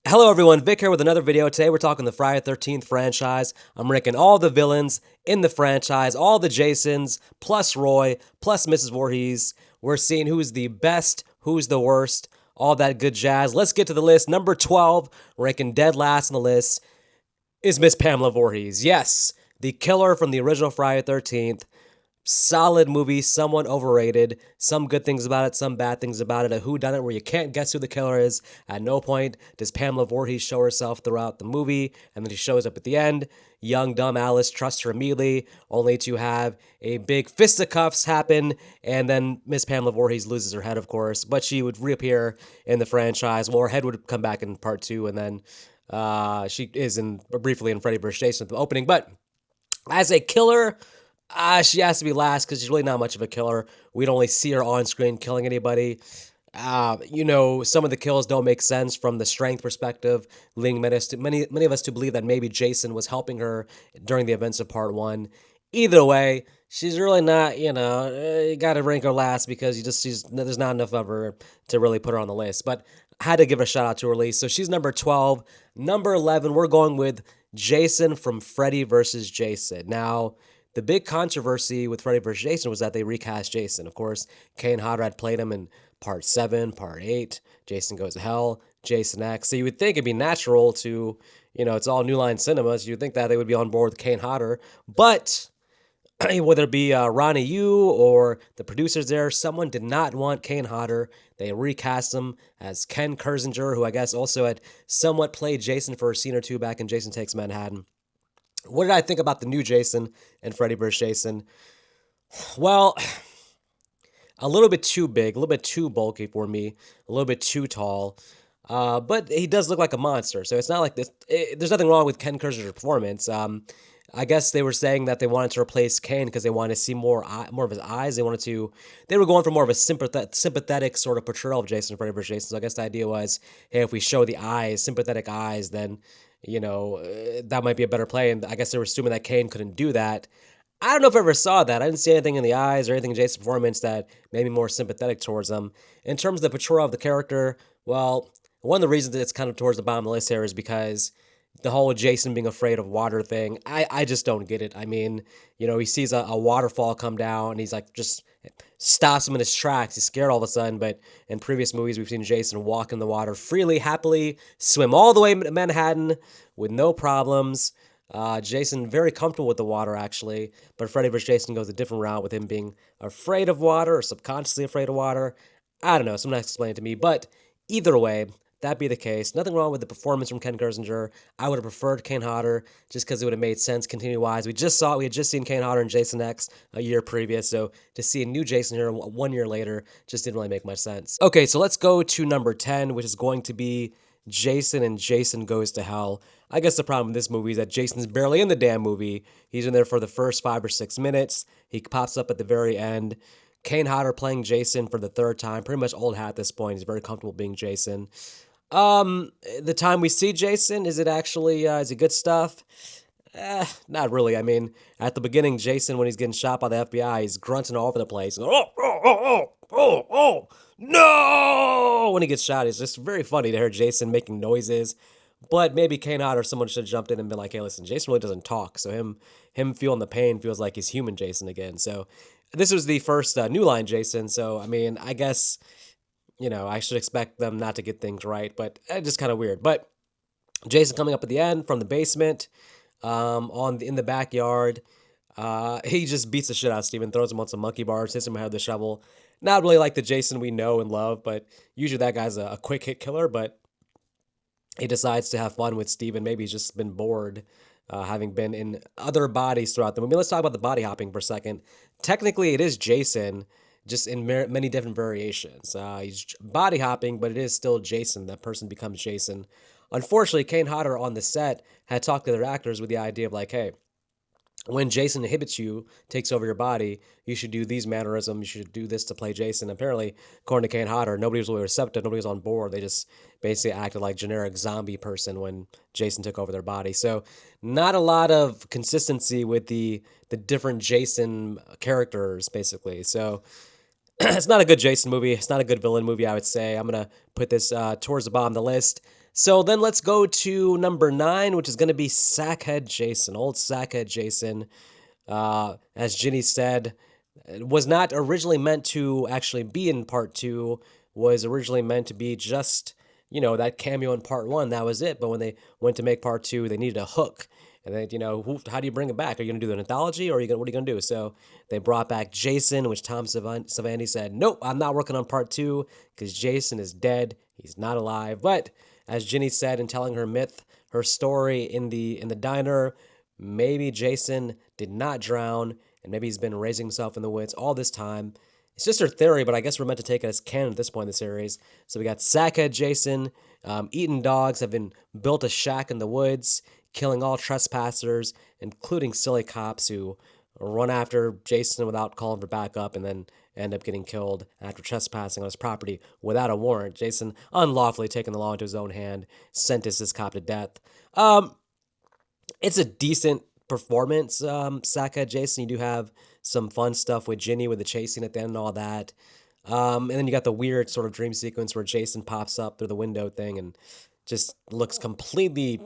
Hello everyone, Vic here with another video. Today we're talking the Friday 13th franchise. I'm ranking all the villains in the franchise, all the Jasons, plus Roy, plus Mrs. Voorhees. We're seeing who's the best, who's the worst, all that good jazz. Let's get to the list. Number 12, ranking dead last on the list, is Miss Pamela Voorhees. Yes, the killer from the original Friday 13th. Solid movie, somewhat overrated. Some good things about it, some bad things about it. A whodunit where you can't guess who the killer is. At no point does Pamela Voorhees show herself throughout the movie, and then she shows up at the end. Young, dumb Alice trusts her immediately, only to have a big fisticuffs happen, and then Miss Pamela Voorhees loses her head, of course, but she would reappear in the franchise. Well, her head would come back in part two, and then she is in briefly in Freddy vs. Jason at the opening. But as a killer, she has to be last because she's really not much of a killer. We don't only see her on screen killing anybody. Some of the kills don't make sense from the strength perspective, leading many of us to believe that maybe Jason was helping her during the events of part one. Either way, she's really not. You got to rank her last because there's not enough of her to really put her on the list. But I had to give a shout out to her release. So she's number 12. Number 11, we're going with Jason from Freddy vs. Jason. Now, the big controversy with Freddy vs. Jason was that they recast Jason. Of course, Kane Hodder had played him in Part 7, Part 8, Jason Goes to Hell, Jason X. So you would think it'd be natural to, it's all New Line Cinemas. You'd think that they would be on board with Kane Hodder. But whether it be Ronnie Yu or the producers there, someone did not want Kane Hodder. They recast him as Ken Kersinger, who I guess also had somewhat played Jason for a scene or two back in Jason Takes Manhattan. What did I think about the new Jason and Freddy vs. Jason? Well, a little bit too big, a little bit too bulky for me, a little bit too tall. But he does look like a monster, so it's not like this. There's nothing wrong with Ken Kersinger's performance. I guess they were saying that they wanted to replace Kane because they wanted to see more of his eyes. They were going for more of a sympathetic sort of portrayal of Jason Freddy vs. Jason. So I guess the idea was, hey, if we show the eyes, sympathetic eyes, then that might be a better play. And I guess they were assuming that Kane couldn't do that. I don't know if I ever saw that. I didn't see anything in the eyes or anything in Jason's performance that made me more sympathetic towards him. In terms of the portrayal of the character, well, one of the reasons that it's kind of towards the bottom of the list here is because the whole Jason being afraid of water thing, I just don't get it. I mean, he sees a waterfall come down and he's like, just stops him in his tracks. He's scared all of a sudden, but in previous movies, we've seen Jason walk in the water freely, happily, swim all the way to Manhattan with no problems. Jason very comfortable with the water, actually, but Freddy vs. Jason goes a different route with him being afraid of water or subconsciously afraid of water. I don't know, someone has to explain it to me, but either way, that be the case. Nothing wrong with the performance from Ken Kersinger. I would have preferred Kane Hodder just because it would have made sense continue-wise. We had just seen Kane Hodder and Jason X a year previous, so to see a new Jason here 1 year later just didn't really make much sense. Okay, so let's go to number 10, which is going to be Jason and Jason Goes to Hell. I guess the problem with this movie is that Jason's barely in the damn movie. He's in there for the first 5 or 6 minutes. He pops up at the very end. Kane Hodder playing Jason for the third time, pretty much old hat at this point. He's very comfortable being Jason. The time we see Jason, is it good stuff? Not really. I mean, at the beginning, Jason, when he's getting shot by the FBI, he's grunting all over the place. Oh, no! When he gets shot, it's just very funny to hear Jason making noises. But maybe Kane Hodder or someone should have jumped in and been like, hey, listen, Jason really doesn't talk. So him feeling the pain feels like he's human Jason again. So this was the first New Line Jason. So, I mean, I guess, I should expect them not to get things right. But it's just kind of weird. But Jason coming up at the end from the basement in the backyard. He just beats the shit out of Steven, throws him on some monkey bars, hits him in the head with the shovel. Not really like the Jason we know and love, but usually that guy's a quick hit killer, but he decides to have fun with Steven. Maybe he's just been bored, having been in other bodies throughout the movie. Let's talk about the body hopping for a second. Technically, it is Jason, just in many different variations. He's body hopping, but it is still Jason. That person becomes Jason. Unfortunately, Kane Hodder on the set had talked to their actors with the idea of like, hey, when Jason inhibits you, takes over your body, you should do these mannerisms, you should do this to play Jason. Apparently, according to Kane Hodder, nobody was really receptive, nobody was on board. They just basically acted like generic zombie person when Jason took over their body. So not a lot of consistency with the different Jason characters, basically. So it's not a good Jason movie. It's not a good villain movie, I would say. I'm going to put this towards the bottom of the list. So then let's go to number 9, which is going to be Sackhead Jason, old Sackhead Jason. As Ginny said, it was not originally meant to actually be in part 2, was originally meant to be just, that cameo in part 1. That was it. But when they went to make part 2, they needed a hook. And then, how do you bring it back? Are you going to do an anthology, or what are you going to do? So they brought back Jason, which Tom Savani said, nope, I'm not working on part 2 because Jason is dead. He's not alive. But as Ginny said in telling her story in the diner, maybe Jason did not drown, and maybe he's been raising himself in the woods all this time. It's just her theory, but I guess we're meant to take it as canon at this point in the series. So we got Sackhead Jason, eating dogs, have been built a shack in the woods, killing all trespassers, including silly cops who run after Jason without calling for backup and then end up getting killed after trespassing on his property without a warrant. Jason unlawfully taking the law into his own hand, sentenced this cop to death. It's a decent performance, Sackhead Jason. You do have some fun stuff with Ginny with the chasing at the end and all that. And then you got the weird sort of dream sequence where Jason pops up through the window thing and just looks completely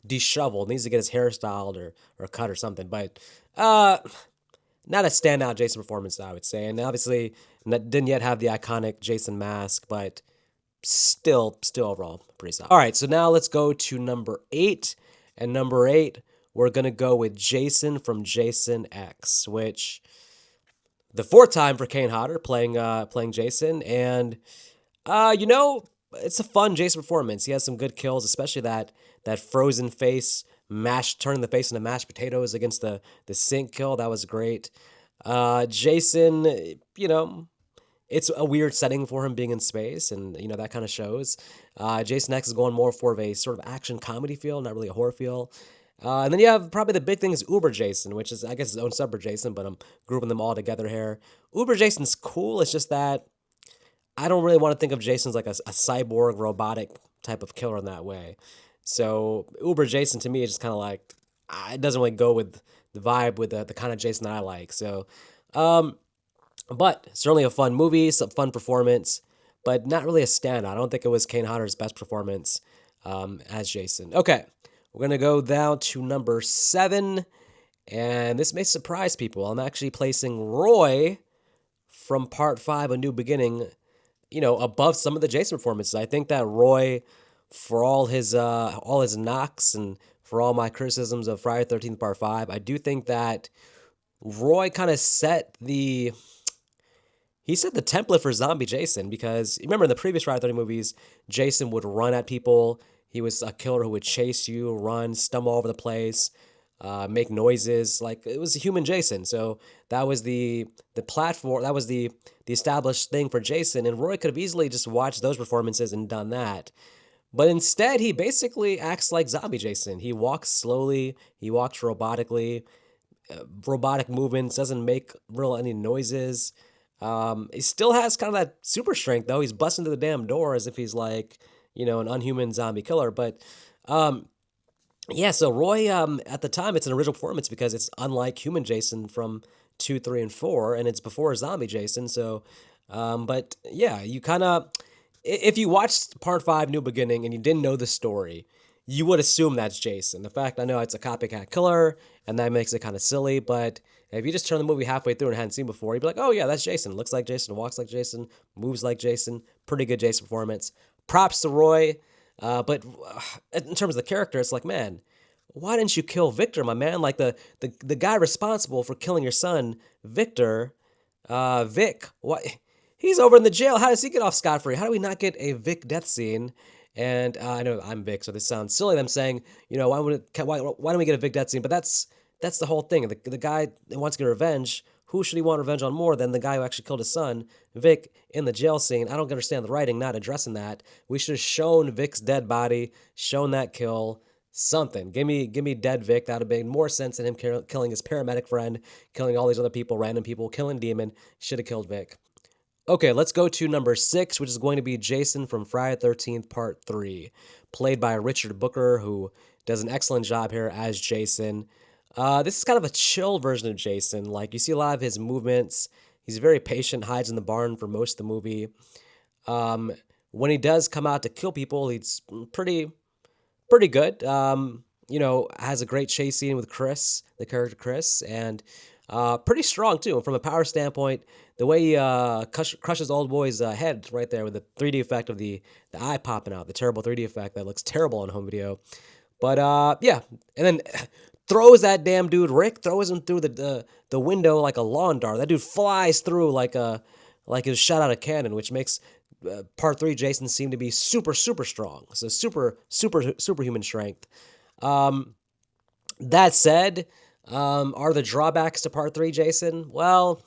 disheveled. Needs to get his hair styled or cut or something. But not a standout Jason performance, I would say. And obviously didn't yet have the iconic Jason mask, but still overall pretty solid. All right, so now let's go to number 8. And number 8, we're going to go with Jason from Jason X, which the 4th time for Kane Hodder playing Jason. And, it's a fun Jason performance. He has some good kills, especially that frozen face, turning the face into mashed potatoes against the sink kill. That was great. Jason, it's a weird setting for him being in space, and that kind of shows. Jason X is going more for a sort of action comedy feel, not really a horror feel. And then you have probably the big thing is Uber Jason, which is, I guess, his own separate Jason, but I'm grouping them all together here. Uber Jason's cool. It's just that I don't really want to think of Jason as like a cyborg robotic type of killer in that way. So Uber Jason to me is just kind of like, it doesn't really go with the vibe with the kind of Jason that I like. So, but certainly a fun movie, some fun performance, but not really a standout. I don't think it was Kane Hodder's best performance as Jason. Okay, we're going to go down to number 7, and this may surprise people. I'm actually placing Roy from Part 5, A New Beginning, above some of the Jason performances. I think that Roy, for all his knocks and for all my criticisms of Friday the 13th Part 5, I do think that Roy kind of set the template for zombie Jason, because remember in the previous Friday the 13th movies, Jason would run at people. He was a killer who would chase you, run, stumble all over the place, make noises. Like, it was a human Jason. So that was the platform. That was the established thing for Jason. And Roy could have easily just watched those performances and done that. But instead, he basically acts like zombie Jason. He walks slowly. He walks robotically. Robotic movements, doesn't make any noises. He still has kind of that super strength, though. He's busting through the damn door as if he's like, an unhuman zombie killer. But yeah, so Roy, at the time, it's an original performance because it's unlike human Jason from 2, 3, and 4, and it's before zombie Jason. So, but yeah, you kind of, if you watched Part 5, New Beginning, and you didn't know the story, you would assume that's Jason. The fact, I know it's a copycat killer, and that makes it kind of silly, but if you just turn the movie halfway through and hadn't seen before, you'd be like, oh yeah, that's Jason. Looks like Jason, walks like Jason, moves like Jason. Pretty good Jason performance. Props to Roy. But in terms of the character, it's like, man, why didn't you kill Victor, my man? Like the guy responsible for killing your son, Victor, Vic. What? He's over in the jail. How does he get off scot-free? How do we not get a Vic death scene? And I know I'm Vic, so this sounds silly. Them saying, why don't we get a Vic death scene? But that's the whole thing. The guy that wants to get revenge. Who should he want revenge on more than the guy who actually killed his son, Vic, in the jail scene? I don't understand the writing not addressing that. We should have shown Vic's dead body, shown that kill, something. Give me dead Vic. That would have made more sense than him killing his paramedic friend, killing all these other people, random people, killing Demon. Should have killed Vic. Okay, let's go to number 6, which is going to be Jason from Friday the 13th Part 3, played by Richard Booker, who does an excellent job here as Jason. This is kind of a chill version of Jason. Like, you see a lot of his movements. He's very patient, hides in the barn for most of the movie. when he does come out to kill people, he's pretty good. Has a great chase scene with Chris, the character Chris, and pretty strong too. From a power standpoint, the way he crushes Old Boy's head right there with the 3D effect of the eye popping out, the terrible 3D effect that looks terrible on home video. But yeah, and then throws that damn dude Rick, throws him through the window like a lawn dart. That dude flies through like he was shot out of cannon, which makes part three Jason seem to be super strong. So superhuman strength. Um, that said, are the drawbacks to part three Jason? Well,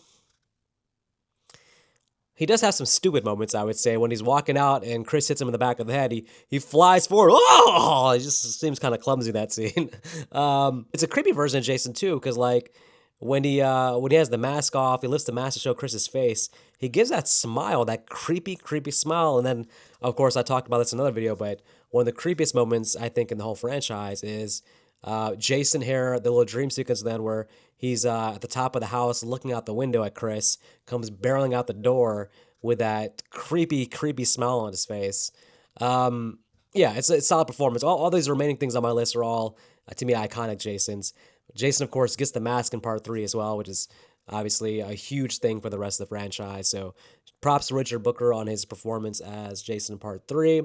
he does have some stupid moments, I would say, when he's walking out and Chris hits him in the back of the head. He flies forward. Oh, it just seems kind of clumsy, that scene. It's a creepy version of Jason too, because like when he has the mask off, he lifts the mask to show Chris's face. He gives that smile, that creepy smile, and then of course I talked about this in another video, but one of the creepiest moments I think in the whole franchise is Jason here, the little dream sequence then where he's at the top of the house looking out the window at Chris, comes barreling out the door with that creepy smile on his face. Yeah, it's a solid performance. All these remaining things on my list are all, to me, iconic Jasons. Jason, of course, gets the mask in part three as well, which is obviously a huge thing for the rest of the franchise. So props to Richard Booker on his performance as Jason in part three.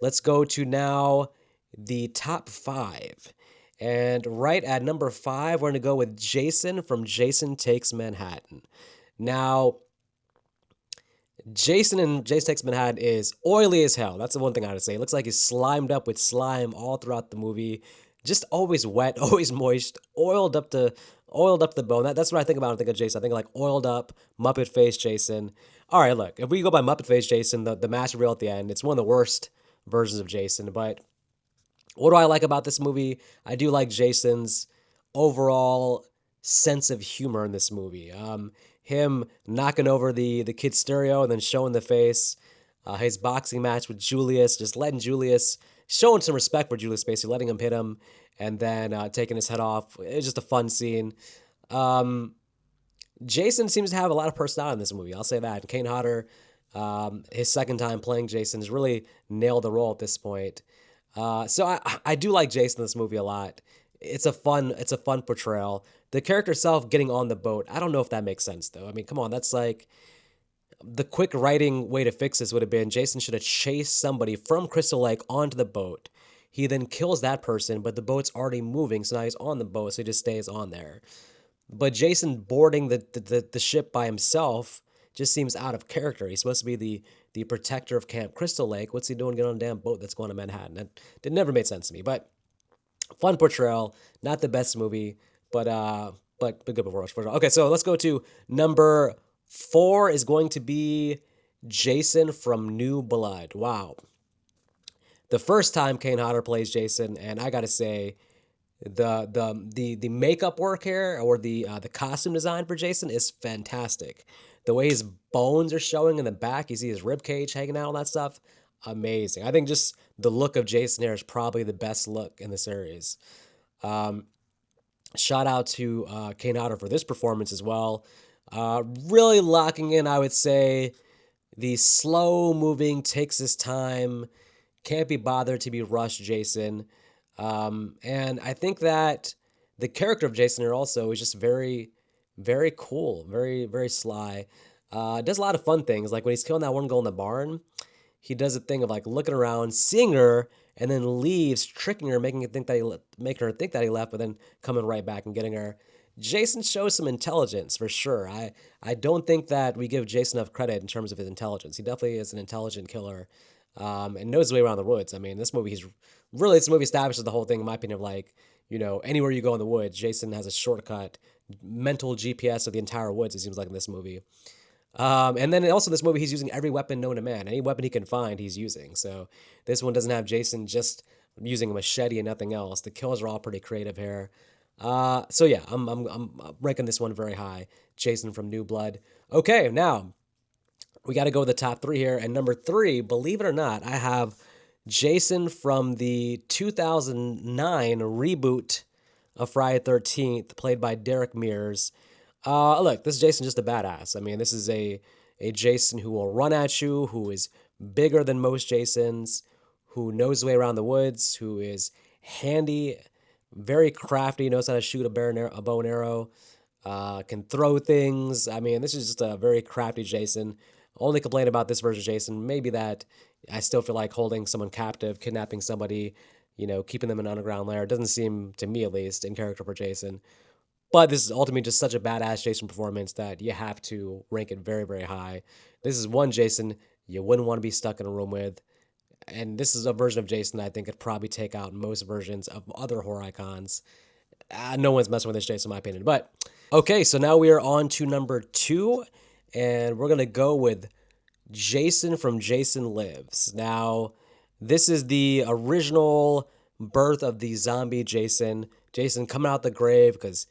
Let's go to now the top five. And right at number five, we're going to go with Jason from Jason Takes Manhattan. Now, Jason in Jason Takes Manhattan is oily as hell. That's the one thing I would say. It looks like he's slimed up with slime all throughout the movie. Just always wet, always moist, oiled up the bone. That's what I think about when I think of Jason. I think like oiled up, Muppet face Jason. All right, look, if we go by Muppet face Jason, the master reveal at the end, it's one of the worst versions of Jason. But what do I like about this movie? I do like Jason's overall sense of humor in this movie. Him knocking over the kid's stereo and then showing the face. His boxing match with Julius, just letting Julius, showing some respect for Julius, basically letting him hit him and then taking his head off. It was just a fun scene. Um, Jason seems to have a lot of personality in this movie. I'll say that. And Kane Hodder, his second time playing Jason, has really nailed the role at this point. So I do like Jason in this movie a lot. It's a fun portrayal. The character itself getting on the boat, I don't know if that makes sense though. I mean, come on, that's like the quick writing way to fix this would have been Jason should have chased somebody from Crystal Lake onto the boat. He then kills that person, but the boat's already moving, so now he's on the boat, so he just stays on there. But Jason boarding the ship by himself just seems out of character. He's supposed to be the protector of Camp Crystal Lake. What's he doing getting on a damn boat that's going to Manhattan? That never made sense to me. But fun portrayal, not the best movie, but good performance. Okay, so let's go to number four is going to be Jason from New Blood. Wow. The first time Kane Hodder plays Jason, and I gotta say, the makeup work here or the costume design for Jason is fantastic. The way his bones are showing in the back, you see his rib cage hanging out, all that stuff, amazing. I think just the look of Jason here is probably the best look in the series. Um, Shout out to Kane Hodder for this performance as well. Really locking in, I would say, the slow moving, takes his time, can't be bothered to be rushed Jason. And I think that the character of Jason here also is just very cool, very sly. Does a lot of fun things. Like when he's killing that one girl in the barn, he does a thing of like looking around, seeing her, and then leaves, tricking her, make her think that he left, but then coming right back and getting her. Jason shows some intelligence for sure. I don't think that we give Jason enough credit in terms of his intelligence. He definitely is an intelligent killer, and knows his way around the woods. I mean, this movie establishes the whole thing, in my opinion, of like, anywhere you go in the woods, Jason has a shortcut, mental GPS of the entire woods, it seems like in this movie. And then also in this movie, he's using every weapon known to man. Any weapon he can find, he's using. So this one doesn't have Jason just using a machete and nothing else. The kills are all pretty creative here. So yeah, I'm ranking this one very high. Jason from New Blood. Okay, now we got to go with the top three here. And number three, believe it or not, I have Jason from the 2009 reboot of Friday the 13th, played by Derek Mears. Look, this is Jason just a badass. I mean, this is a Jason who will run at you, who is bigger than most Jasons, who knows the way around the woods, who is handy, very crafty, knows how to shoot a bow and arrow, can throw things. I mean, this is just a very crafty Jason. Only complaint about this version of Jason, maybe that I still feel like holding someone captive, kidnapping somebody, keeping them in an underground lair. It doesn't seem, to me at least, in character for Jason. But this is ultimately just such a badass Jason performance that you have to rank it very, very high. This is one Jason you wouldn't want to be stuck in a room with. And this is a version of Jason that I think could probably take out most versions of other horror icons. No one's messing with this Jason, in my opinion. But okay, so now we are on to number 2, and we're gonna go with Jason from Jason Lives. Now, this is the original birth of the zombie Jason. Jason coming out the grave because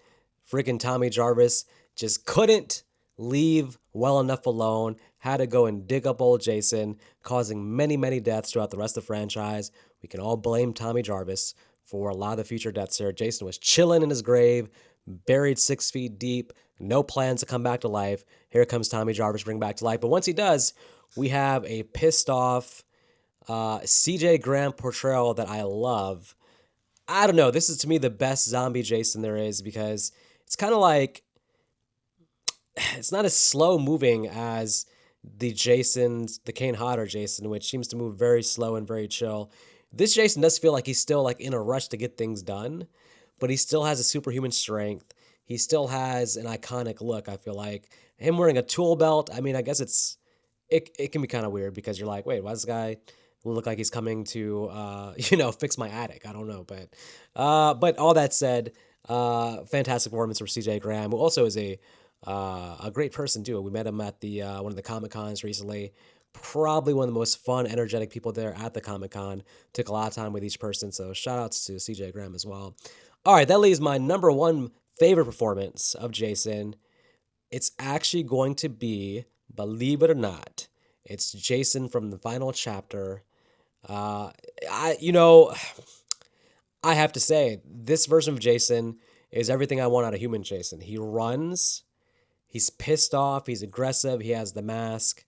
freaking Tommy Jarvis just couldn't leave well enough alone. Had to go and dig up old Jason, causing many, many deaths throughout the rest of the franchise. We can all blame Tommy Jarvis for a lot of the future deaths here. Jason was chilling in his grave, buried 6 feet deep, no plans to come back to life. Here comes Tommy Jarvis, bring back to life. But once he does, we have a pissed off CJ Graham portrayal that I love. I don't know. This is to me the best zombie Jason there is because it's kind of like it's not as slow moving as the Kane Hodder Jason, which seems to move very slow and very chill. This Jason does feel like he's still like in a rush to get things done, but he still has a superhuman strength. He still has an iconic look. I feel like him wearing a tool belt. I mean, I guess it can be kind of weird because you're like, wait, why does this guy look like he's coming to fix my attic? I don't know, but all that said, fantastic performance from CJ Graham, who also is a great person too. We met him at the one of the Comic Cons recently. Probably one of the most fun, energetic people there at the Comic Con. Took a lot of time with each person, so shout outs to CJ Graham as well. All right, that leaves my number one favorite performance of Jason. It's actually going to be, believe it or not, it's Jason from the final chapter. Uh, I you know I have to say this version of Jason is everything I want out of human Jason. He runs. He's pissed off. He's aggressive. He has the mask.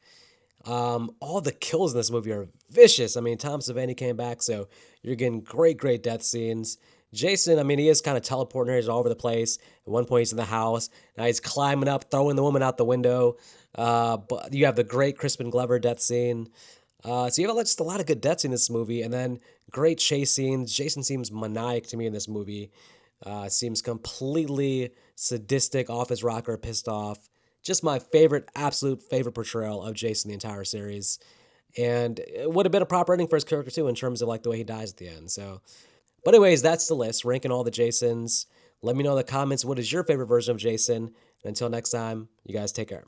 All the kills in this movie are vicious. I mean, Tom Savini came back, so you're getting great, great death scenes. Jason, I mean, he is kind of teleporting. He's all over the place. At one point, he's in the house. Now he's climbing up, throwing the woman out the window. But you have the great Crispin Glover death scene. So you have just a lot of good deaths in this movie, and then great chase scenes. Jason seems maniac to me in this movie. Seems completely sadistic, off his rocker, pissed off. Just my favorite, absolute favorite portrayal of Jason the entire series. And it would have been a proper ending for his character too, in terms of like the way he dies at the end. So, but anyways, that's the list, ranking all the Jasons. Let me know in the comments what is your favorite version of Jason. And until next time, you guys take care.